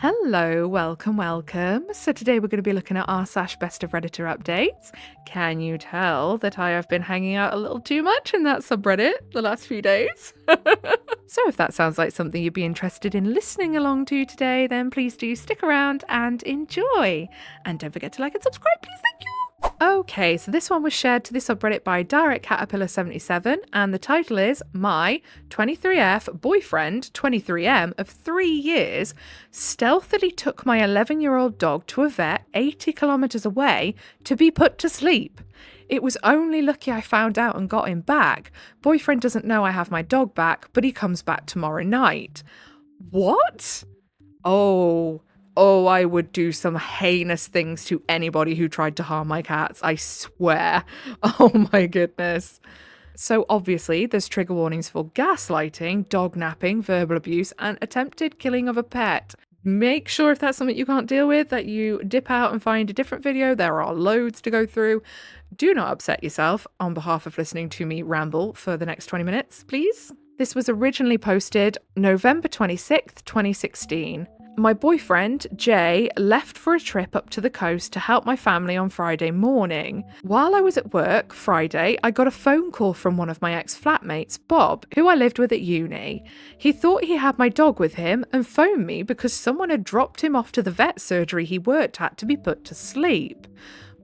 Hello, welcome. So today we're going to be looking at r/best of Redditor updates. Can you tell that I have been hanging out a little too much in that subreddit the last few days? So if that sounds like something you'd be interested in listening along to today, then please do stick around and enjoy. And don't forget to like and subscribe, please. Thank you. Okay, so this one was shared to the subreddit by Direct Caterpillar77, and the title is My 23F Boyfriend 23M of 3 years stealthily took my 11-year-old dog to a vet 80 kilometers away to be put to sleep. It was only lucky I found out and got him back. Boyfriend doesn't know I have my dog back, but he comes back tomorrow night. What? Oh, I would do some heinous things to anybody who tried to harm my cats, I swear. Oh my goodness. So obviously there's trigger warnings for gaslighting, dog napping, verbal abuse, and attempted killing of a pet. Make sure if that's something you can't deal with that you dip out and find a different video. There are loads to go through. Do not upset yourself on behalf of listening to me ramble for the next 20 minutes, please. This was originally posted November 26th, 2016. My boyfriend, Jay, left for a trip up to the coast to help my family on Friday morning. While I was at work Friday, I got a phone call from one of my ex-flatmates, Bob, who I lived with at uni. He thought he had my dog with him and phoned me because someone had dropped him off to the vet surgery he worked at to be put to sleep.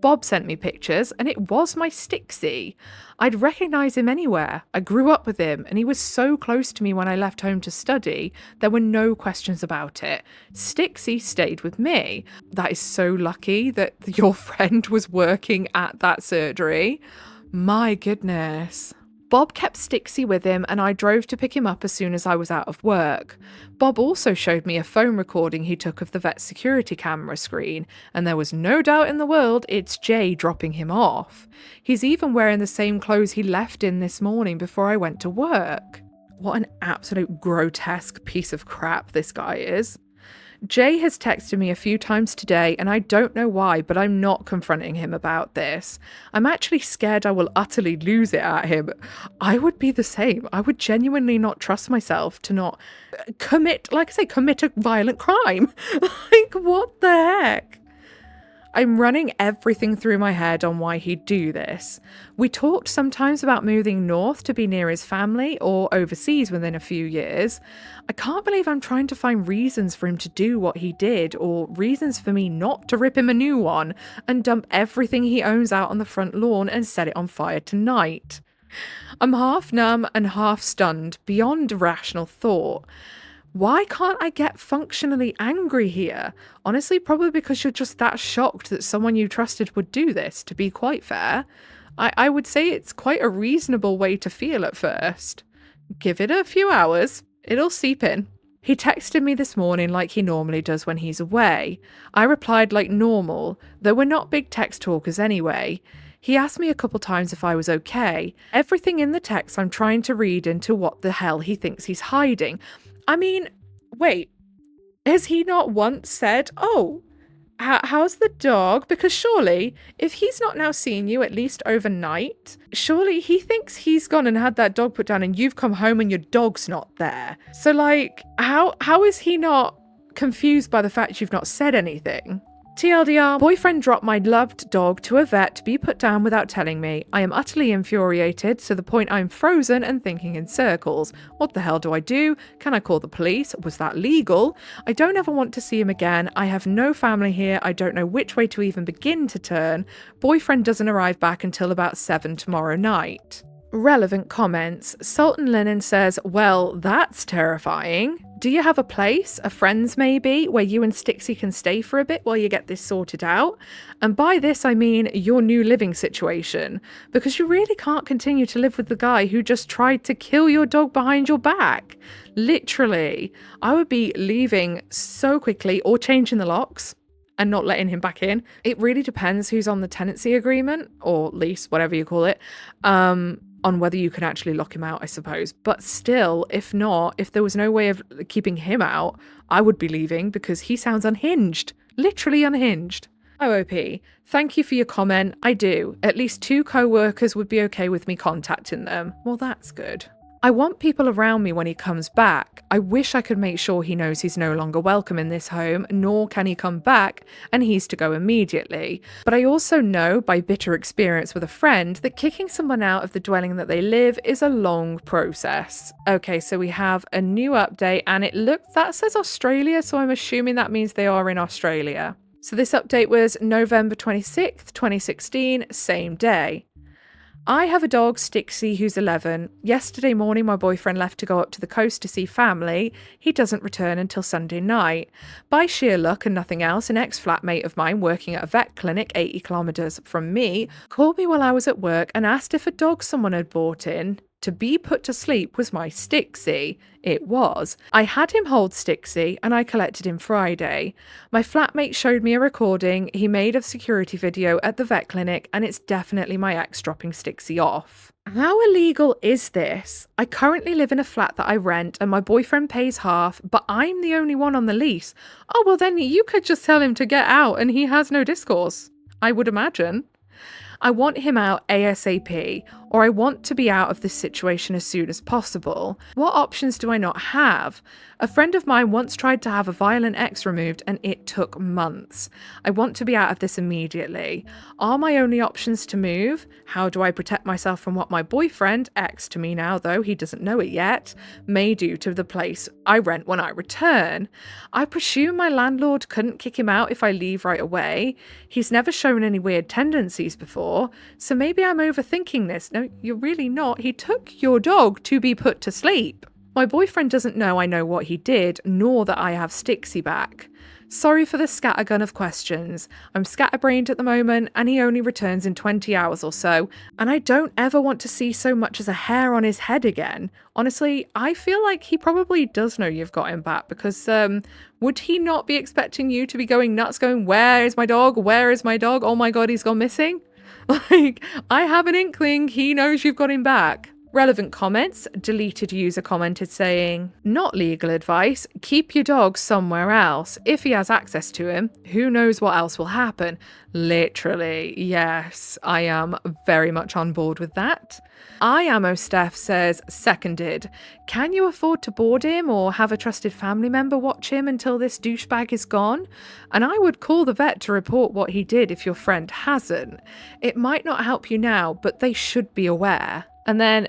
Bob sent me pictures, and it was my Stixie. I'd recognise him anywhere. I grew up with him, and he was so close to me when I left home to study. There were no questions about it. Stixie stayed with me. That is so lucky that your friend was working at that surgery. My goodness. Bob kept Stixie with him, and I drove to pick him up as soon as I was out of work. Bob also showed me a phone recording he took of the vet's security camera screen, and there was no doubt in the world it's Jay dropping him off. He's even wearing the same clothes he left in this morning before I went to work. What an absolute grotesque piece of crap this guy is. Jay has texted me a few times today, and I don't know why, but I'm not confronting him about this. I'm actually scared I will utterly lose it at him. I would be the same. I would genuinely not trust myself to not commit a violent crime. Like, what the heck? I'm running everything through my head on why he'd do this. We talked sometimes about moving north to be near his family or overseas within a few years. I can't believe I'm trying to find reasons for him to do what he did, or reasons for me not to rip him a new one and dump everything he owns out on the front lawn and set it on fire tonight. I'm half numb and half stunned, beyond rational thought. Why can't I get functionally angry here? Honestly, probably because you're just that shocked that someone you trusted would do this, to be quite fair. I would say it's quite a reasonable way to feel at first. Give it a few hours, it'll seep in. He texted me this morning like he normally does when he's away. I replied like normal, though we're not big text talkers anyway. He asked me a couple times if I was okay. Everything in the text I'm trying to read into what the hell he thinks he's hiding. I mean, wait, has he not once said, how's the dog? Because surely, if he's not now seeing you at least overnight, surely he thinks he's gone and had that dog put down and you've come home and your dog's not there. So like, how is he not confused by the fact you've not said anything? TLDR, boyfriend dropped my loved dog to a vet to be put down without telling me. I am utterly infuriated to the point I'm frozen and thinking in circles. What the hell do I do? Can I call the police? Was that legal? I don't ever want to see him again. I have no family here. I don't know which way to even begin to turn. Boyfriend doesn't arrive back until about 7 tomorrow night. Relevant comments. Sultan Linen says, well, that's terrifying. Do you have a place, a friend's maybe, where you and Stixie can stay for a bit while you get this sorted out? And by this I mean your new living situation, because you really can't continue to live with the guy who just tried to kill your dog behind your back. Literally. I would be leaving so quickly or changing the locks and not letting him back in. It really depends who's on the tenancy agreement, or lease, whatever you call it, on whether you can actually lock him out, I suppose. But still, if not, if there was no way of keeping him out, I would be leaving because he sounds unhinged. Literally unhinged. OOP, thank you for your comment. I do. At least 2 co-workers would be okay with me contacting them. Well, that's good. I want people around me when he comes back. I wish I could make sure he knows he's no longer welcome in this home, nor can he come back and he's to go immediately. But I also know by bitter experience with a friend that kicking someone out of the dwelling that they live is a long process. Okay, so we have a new update and that says Australia, so I'm assuming that means they are in Australia. So this update was November 26th, 2016, same day. I have a dog, Stixie, who's 11. Yesterday morning, my boyfriend left to go up to the coast to see family. He doesn't return until Sunday night. By sheer luck and nothing else, an ex-flatmate of mine working at a vet clinic 80 kilometres from me called me while I was at work and asked if a dog someone had brought in to be put to sleep was my Stixie. It was. I had him hold Stixie and I collected him Friday. My flatmate showed me a recording he made of security video at the vet clinic and it's definitely my ex dropping Stixie off. How illegal is this? I currently live in a flat that I rent and my boyfriend pays half, but I'm the only one on the lease. Oh, well then you could just tell him to get out and he has no discourse, I would imagine. I want him out ASAP, or I want to be out of this situation as soon as possible. What options do I not have? A friend of mine once tried to have a violent ex removed and it took months. I want to be out of this immediately. Are my only options to move? How do I protect myself from what my boyfriend, ex to me now though, he doesn't know it yet, may do to the place I rent when I return? I presume my landlord couldn't kick him out if I leave right away. He's never shown any weird tendencies before, so maybe I'm overthinking this. No, you're really not. He took your dog to be put to sleep. My boyfriend doesn't know I know what he did, nor that I have Stixie back. Sorry for the scattergun of questions. I'm scatterbrained at the moment and he only returns in 20 hours or so, and I don't ever want to see so much as a hair on his head again. Honestly, I feel like he probably does know you've got him back because would he not be expecting you to be going nuts going, where is my dog? Where is my dog? Oh my god, he's gone missing? Like, I have an inkling he knows you've got him back. Relevant comments. Deleted user commented saying, not legal advice, keep your dog somewhere else. If he has access to him, who knows what else will happen. Literally, yes, I am very much on board with that. I Amo Steph says, seconded. Can you afford to board him or have a trusted family member watch him until this douchebag is gone? And I would call the vet to report what he did if your friend hasn't. It might not help you now, but they should be aware. And then,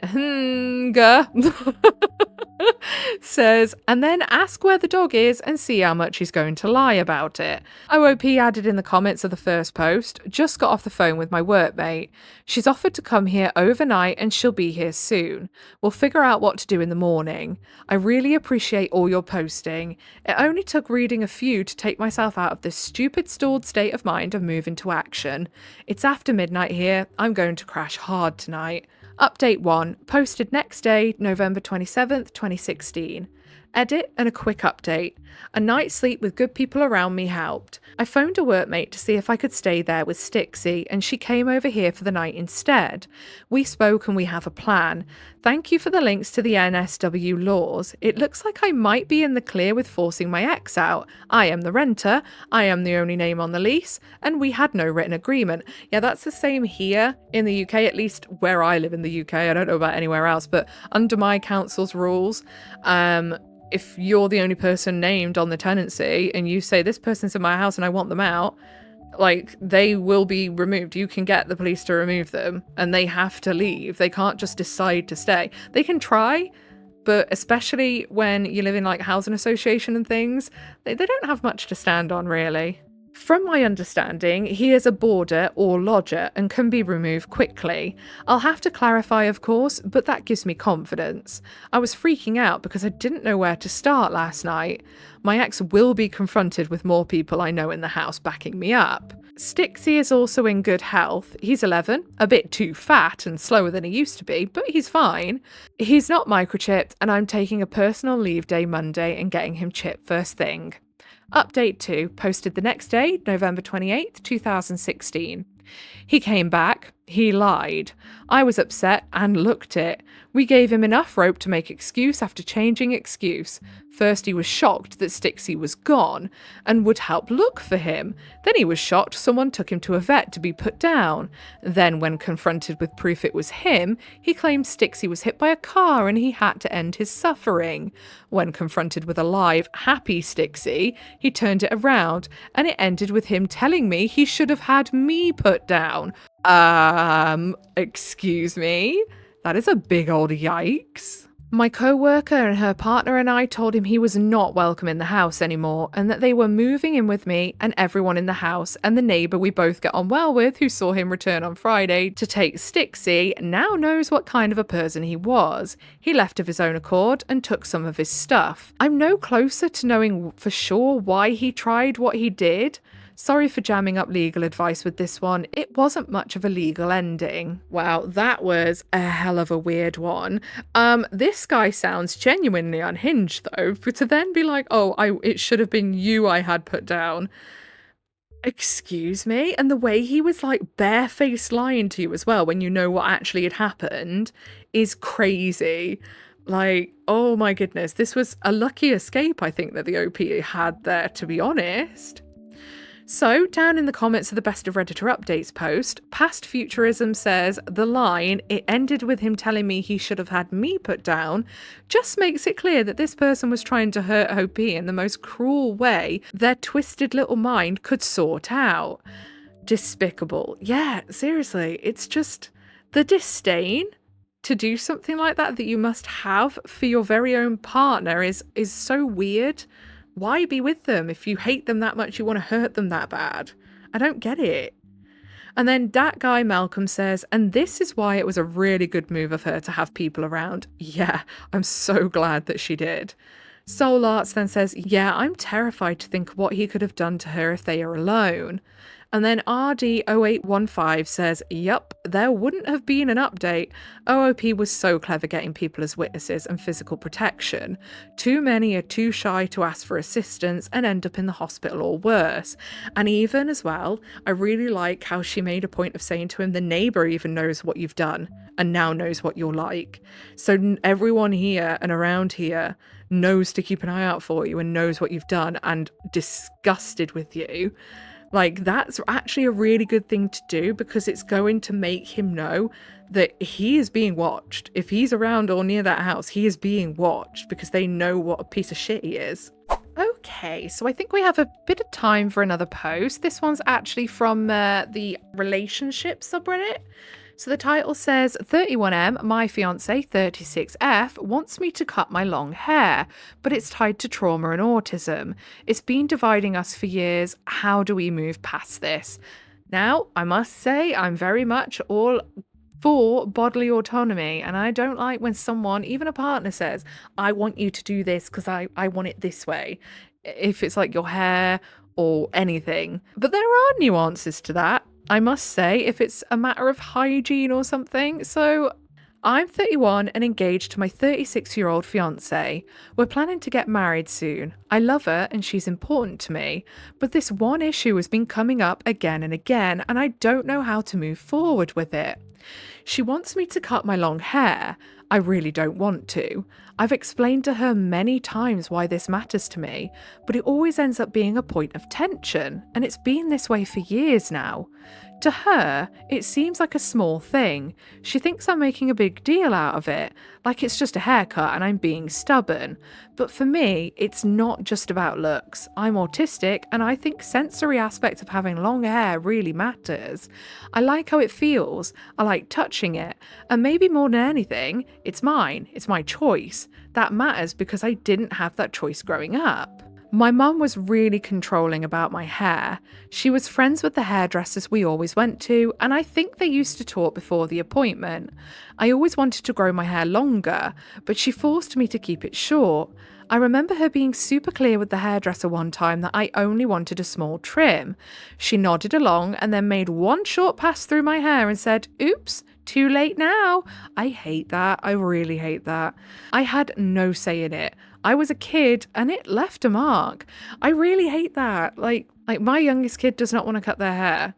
says, and then ask where the dog is and see how much he's going to lie about it. OOP added in the comments of the first post, just got off the phone with my workmate. She's offered to come here overnight and she'll be here soon. We'll figure out what to do in the morning. I really appreciate all your posting. It only took reading a few to take myself out of this stupid stalled state of mind and move into action. It's after midnight here. I'm going to crash hard tonight. Update 1, posted next day, November 27th, 2016. Edit and a quick update. A night's sleep with good people around me helped. I phoned a workmate to see if I could stay there with Stixie and she came over here for the night instead. We spoke and we have a plan. Thank you for the links to the NSW laws. It looks like I might be in the clear with forcing my ex out. I am the renter, I am the only name on the lease, and we had no written agreement. Yeah, that's the same here in the UK, at least where I live in the UK. I don't know about anywhere else, but under my council's rules, if you're the only person named on the tenancy and you say this person's in my house and I want them out, like, they will be removed. You can get the police to remove them and they have to leave. They can't just decide to stay. They can try, but especially when you live in like housing association and things, they don't have much to stand on really. From my understanding, he is a boarder or lodger and can be removed quickly. I'll have to clarify, of course, but that gives me confidence. I was freaking out because I didn't know where to start last night. My ex will be confronted with more people I know in the house backing me up. Stixie is also in good health. He's 11, a bit too fat and slower than he used to be, but he's fine. He's not microchipped and I'm taking a personal leave day Monday and getting him chipped first thing. Update 2, posted the next day, November 28th, 2016. He came back. He lied. I was upset and looked it. We gave him enough rope to make excuse after changing excuse. First he was shocked that Stixie was gone and would help look for him. Then he was shocked someone took him to a vet to be put down. Then when confronted with proof it was him, he claimed Stixie was hit by a car and he had to end his suffering. When confronted with a live, happy Stixie, he turned it around and it ended with him telling me he should have had me put down. Excuse me? That is a big old yikes. My co-worker and her partner and I told him he was not welcome in the house anymore and that they were moving in with me and everyone in the house, and the neighbour we both get on well with who saw him return on Friday to take Stixie now knows what kind of a person he was. He left of his own accord and took some of his stuff. I'm no closer to knowing for sure why he tried what he did. Sorry for jamming up legal advice with this one. It wasn't much of a legal ending. Wow, that was a hell of a weird one. This guy sounds genuinely unhinged though, but to then be like, oh, it should have been you I had put down. Excuse me? And the way he was like barefaced lying to you as well when you know what actually had happened is crazy. Like, oh my goodness, this was a lucky escape I think that the OP had there, to be honest. So, down in the comments of the Best of Redditor Updates post, Past Futurism says the line, "It ended with him telling me he should have had me put down," just makes it clear that this person was trying to hurt OP in the most cruel way their twisted little mind could sort out. Despicable. Yeah, seriously, it's just the disdain to do something like that you must have for your very own partner is so weird. Why be with them if you hate them that much, you want to hurt them that bad? I don't get it. And then that guy Malcolm says, and this is why it was a really good move of her to have people around. Yeah, I'm so glad that she did. Soul Arts then says, yeah, I'm terrified to think what he could have done to her if they are alone. And then RD0815 says, yup, there wouldn't have been an update. OOP was so clever getting people as witnesses and physical protection. Too many are too shy to ask for assistance and end up in the hospital or worse. And even as well, I really like how she made a point of saying to him, the neighbour even knows what you've done and now knows what you're like. So everyone here and around here knows to keep an eye out for you and knows what you've done and disgusted with you. Like, that's actually a really good thing to do because it's going to make him know that he is being watched. If he's around or near that house, he is being watched because they know what a piece of shit he is. Okay, so I think we have a bit of time for another post. This one's actually from the relationship subreddit. So the title says, 31M, my fiance 36F, wants me to cut my long hair, but it's tied to trauma and autism. It's been dividing us for years. How do we move past this? Now, I must say, I'm very much all for bodily autonomy, and I don't like when someone, even a partner, says, I want you to do this because I want it this way. If it's like your hair or anything. But there are nuances to that, I must say, if it's a matter of hygiene or something. So I'm 31 and engaged to my 36-year-old fiance. We're planning to get married soon. I love her and she's important to me, but this one issue has been coming up again and again, and I don't know how to move forward with it. She wants me to cut my long hair. I really don't want to. I've explained to her many times why this matters to me, but it always ends up being a point of tension, and it's been this way for years now. To her, it seems like a small thing. She thinks I'm making a big deal out of it, like it's just a haircut and I'm being stubborn. But for me, it's not just about looks. I'm autistic and I think sensory aspect of having long hair really matters. I like how it feels, I like touching it, and maybe more than anything, it's mine, it's my choice. That matters because I didn't have that choice growing up. My mum was really controlling about my hair. She was friends with the hairdressers we always went to, and I think they used to talk before the appointment. I always wanted to grow my hair longer, but she forced me to keep it short. I remember her being super clear with the hairdresser one time that I only wanted a small trim. She nodded along and then made one short pass through my hair and said, "Oops, too late now." I hate that. I really hate that. I had no say in it. I was a kid and it left a mark. I really hate that. Like my youngest kid does not want to cut their hair.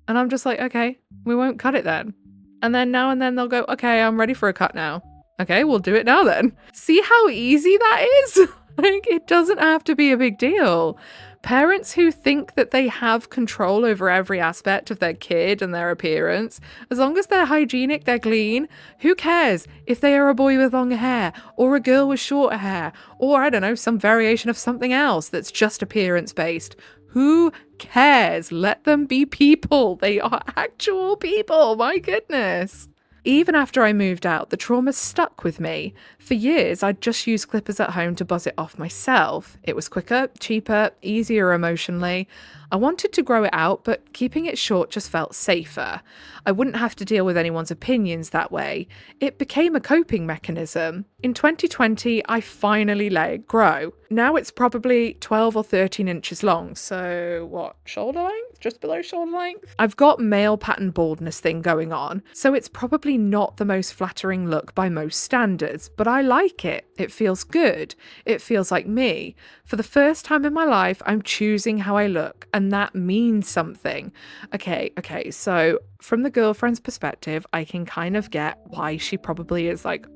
And I'm just like, okay, we won't cut it then. And then now and then they'll go, okay, I'm ready for a cut now. Okay, we'll do it now then. See how easy that is? Like, it doesn't have to be a big deal. Parents who think that they have control over every aspect of their kid and their appearance, as long as they're hygienic, they're clean, who cares if they are a boy with long hair or a girl with shorter hair or, I don't know, some variation of something else that's just appearance based. Who cares? Let them be people. They are actual people. My goodness. Even after I moved out, the trauma stuck with me. For years, I'd just used clippers at home to buzz it off myself. It was quicker, cheaper, easier emotionally. I wanted to grow it out, but keeping it short just felt safer. I wouldn't have to deal with anyone's opinions that way. It became a coping mechanism. In 2020, I finally let it grow. Now it's probably 12 or 13 inches long, so what, shoulder length? Just below shoulder length? I've got male pattern baldness thing going on, so it's probably not the most flattering look by most standards, but I like it. It feels good. It feels like me. For the first time in my life, I'm choosing how I look, and that means something. Okay, so from the girlfriend's perspective, I can kind of get why she probably is like,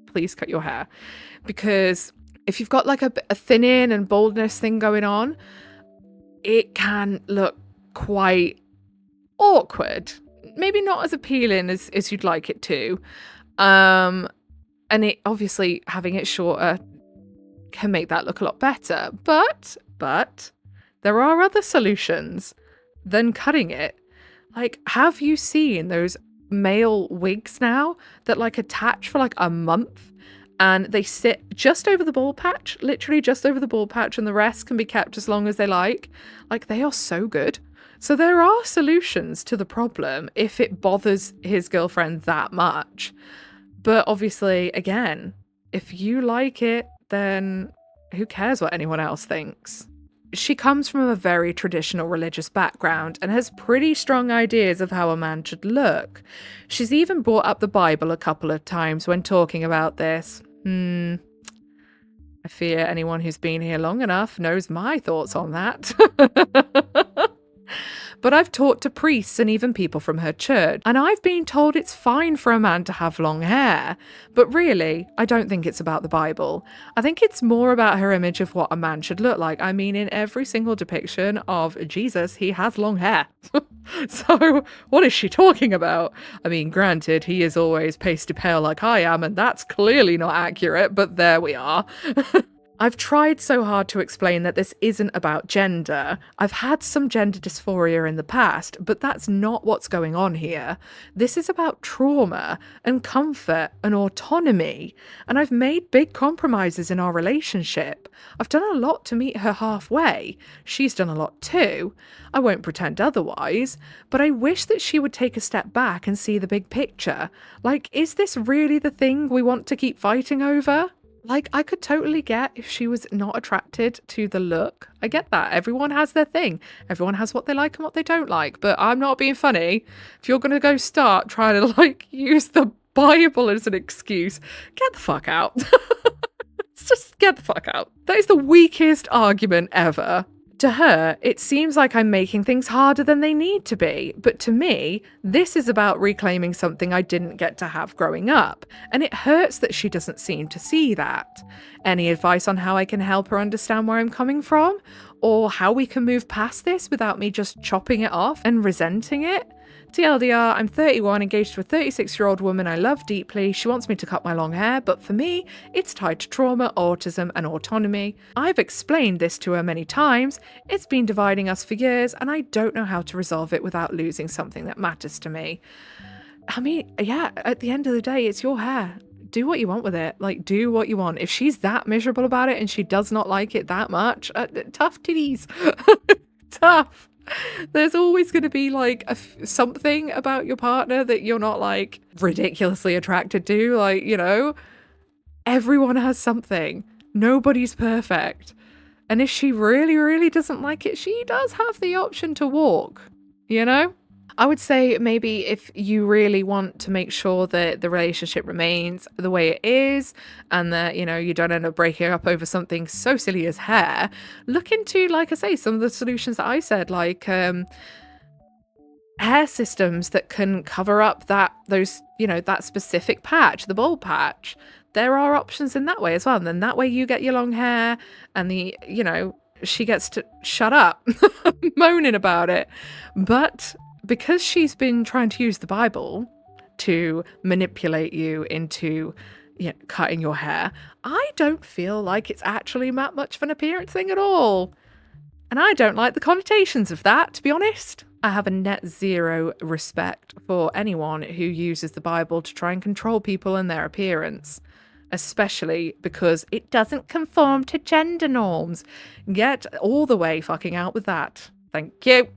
please cut your hair. Because if you've got like a thinning and baldness thing going on, it can look quite awkward. Maybe not as appealing as you'd like it to. And it obviously having it shorter can make that look a lot better. But there are other solutions than cutting it. Like, have you seen those male wigs now that like attach for like a month and they sit just over the bald patch, literally just over the bald patch, and the rest can be kept as long as they like? Like, they are so good. So there are solutions to the problem if it bothers his girlfriend that much. But obviously, again, if you like it, then who cares what anyone else thinks? She comes from a very traditional religious background and has pretty strong ideas of how a man should look. She's even brought up the Bible a couple of times when talking about this. I fear anyone who's been here long enough knows my thoughts on that. But I've talked to priests and even people from her church, and I've been told it's fine for a man to have long hair. But really, I don't think it's about the Bible. I think it's more about her image of what a man should look like. I mean, in every single depiction of Jesus, he has long hair. So what is she talking about? I mean, granted, he is always pasty pale like I am, and that's clearly not accurate, but there we are. I've tried so hard to explain that this isn't about gender. I've had some gender dysphoria in the past, but that's not what's going on here. This is about trauma and comfort and autonomy, and I've made big compromises in our relationship. I've done a lot to meet her halfway. She's done a lot too. I won't pretend otherwise, but I wish that she would take a step back and see the big picture. Like, is this really the thing we want to keep fighting over? Like, I could totally get if she was not attracted to the look. I get that. Everyone has their thing. Everyone has what they like and what they don't like. But I'm not being funny. If you're going to go start trying to, like, use the Bible as an excuse, get the fuck out. Just get the fuck out. That is the weakest argument ever. To her, it seems like I'm making things harder than they need to be, but to me, this is about reclaiming something I didn't get to have growing up, and it hurts that she doesn't seem to see that. Any advice on how I can help her understand where I'm coming from? Or how we can move past this without me just chopping it off and resenting it? TLDR, I'm 31, engaged to a 36-year-old woman I love deeply. She wants me to cut my long hair, but for me, it's tied to trauma, autism, and autonomy. I've explained this to her many times. It's been dividing us for years, and I don't know how to resolve it without losing something that matters to me. I mean, yeah, at the end of the day, it's your hair. Do what you want with it. Like, do what you want. If she's that miserable about it and she does not like it that much, tough titties. Tough. There's always going to be like something about your partner that you're not like ridiculously attracted to. Like, you know, everyone has something. Nobody's perfect. And if she really, really doesn't like it, she does have the option to walk, you know? I would say maybe if you really want to make sure that the relationship remains the way it is and that, you know, you don't end up breaking up over something so silly as hair, look into, like I say, some of the solutions that I said, like hair systems that can cover up that specific patch, the bald patch. There are options in that way as well. And then that way you get your long hair and she gets to shut up moaning about it. But because she's been trying to use the Bible to manipulate you into cutting your hair, I don't feel like it's actually that much of an appearance thing at all. And I don't like the connotations of that, to be honest. I have a net zero respect for anyone who uses the Bible to try and control people and their appearance, especially because it doesn't conform to gender norms. Get all the way fucking out with that. Thank you.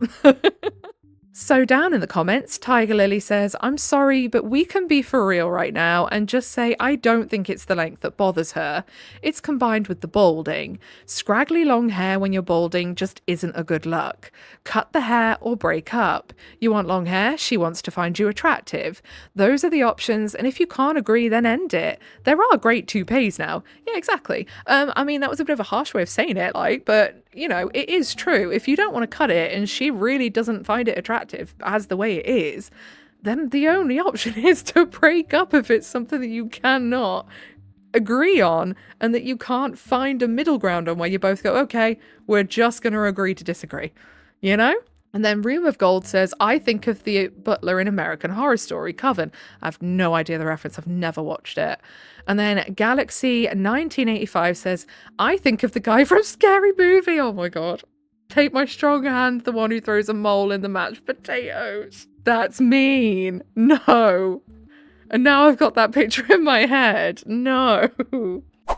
So down in the comments, Tiger Lily says, I'm sorry, but we can be for real right now and just say I don't think it's the length that bothers her. It's combined with the balding. Scraggly long hair when you're balding just isn't a good look. Cut the hair or break up. You want long hair? She wants to find you attractive. Those are the options, and if you can't agree, then end it. There are great toupees now. Yeah, exactly. I mean, that was a bit of a harsh way of saying it, but it is true. If you don't want to cut it and she really doesn't find it attractive as the way it is, then the only option is to break up if it's something that you cannot agree on and that you can't find a middle ground on where you both go, okay, we're just going to agree to disagree, And then Room of Gold says, I think of the butler in American Horror Story, Coven. I have no idea the reference. I've never watched it. And then Galaxy 1985 says, I think of the guy from Scary Movie. Oh my God. Take my strong hand, the one who throws a mole in the mashed potatoes. That's mean. No. And now I've got that picture in my head. No.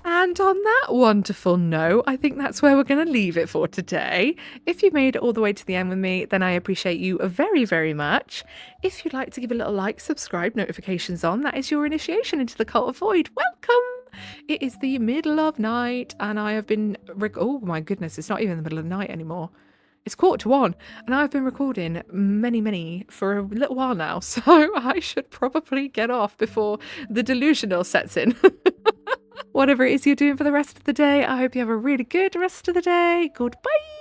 And on that wonderful note, I think that's where we're going to leave it for today. If you made it all the way to the end with me, then I appreciate you very, very much. If you'd like to give a little like, subscribe, notifications on, that is your initiation into the Cult of Void. Welcome! It is the middle of night, and I have been... oh my goodness, it's not even the middle of the night anymore. It's 1:45, and I've been recording many for a little while now, so I should probably get off before the delusional sets in. Whatever it is you're doing for the rest of the day, I hope you have a really good rest of the day. Goodbye!